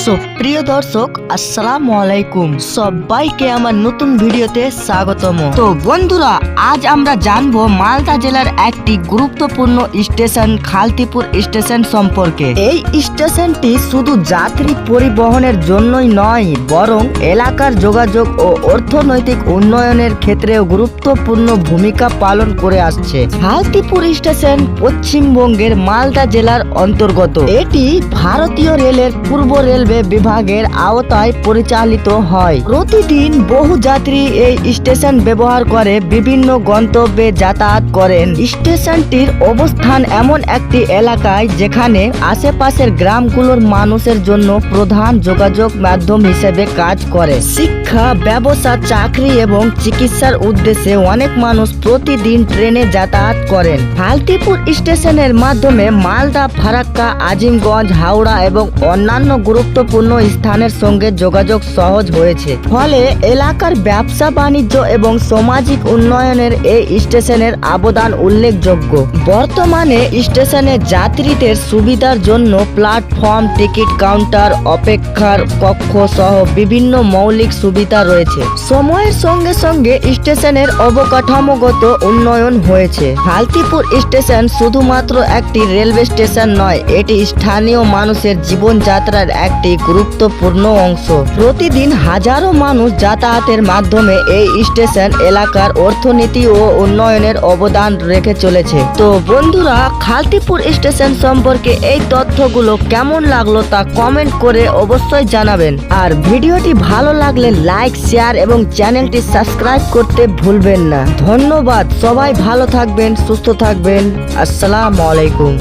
সুপ্রিয় দর্শক, আসসালামু আলাইকুম। সবাইকে আমার নতুন ভিডিওতে স্বাগতম। তো বন্ধুরা, আজ আমরা জানবো মালদা জেলার একটি গুরুত্বপূর্ণ স্টেশন খালতিপুর স্টেশন সম্পর্কে। এই স্টেশনটি শুধু যাত্রী পরিবহনের জন্যই নয়, বরং এলাকার যোগাযোগ ও অর্থনৈতিক উন্নয়নের ক্ষেত্রেও গুরুত্বপূর্ণ ভূমিকা পালন করে আসছে। খালতিপুর স্টেশন পশ্চিমবঙ্গের মালদা জেলার অন্তর্গত। এটি ভারতীয় রেলের পূর্ব রেলওয়ে বিভাগের আওতায় পরিচালিত হয়। প্রতিদিন বহু যাত্রী এই স্টেশন ব্যবহার করে বিভিন্ন গন্তব্যে যাতায়াত করেন। স্টেশনটির অবস্থান এমন একটি এলাকায় যেখানে আশেপাশের গ্রামগুলোর মানুষের জন্য প্রধান যোগাযোগ মাধ্যম হিসেবে কাজ করে। শিক্ষা, ব্যবসা, চাকরি এবং চিকিৎসার উদ্দেশ্যে অনেক মানুষ প্রতিদিন ট্রেনে যাতায়াত করেন। খালতিপুর স্টেশনের মাধ্যমে মালদা, ফারাক্কা, আজিমগঞ্জ, হাওড়া এবং অন্যান্য গুরুত্বপূর্ণ স্থানের সঙ্গে যোগাযোগ সহজ হয়েছে। ফলে এলাকার ব্যবসা বাণিজ্য এবং সামাজিক উন্নয়নের এই স্টেশনের অবদান উল্লেখযোগ্য। বর্তমানে স্টেশনে যাত্রীদের সুবিধার জন্য প্ল্যাটফর্ম, টিকিট কাউন্টার, অপেক্ষার কক্ষ সহ বিভিন্ন মৌলিক সুবিধা রয়েছে। সময়ের সঙ্গে সঙ্গে স্টেশনের অবকাঠামোগত উন্নয়ন হয়েছে। খালতিপুর স্টেশন শুধুমাত্র একটি রেলওয়ে স্টেশন নয়, এটি স্থানীয় মানুষের জীবনযাত্রার একটি গুরুত্বপূর্ণ অংশ। প্রতিদিন হাজারো মানুষ যাতায়াতের মাধ্যমে এই স্টেশন এলাকার অর্থনীতি ও উন্নয়নের অবদান রেখে চলেছে। তো বন্ধুরা, খালতিপুর স্টেশন সম্পর্কে এই তথ্যগুলো কেমন লাগলো তা কমেন্ট করে অবশ্যই জানাবেন। আর ভিডিওটি ভালো লাগলে লাইক, শেয়ার এবং চ্যানেলটি সাবস্ক্রাইব করতে ভুলবেন না। ধন্যবাদ। সবাই ভালো থাকবেন, সুস্থ থাকবেন। আসসালামু আলাইকুম।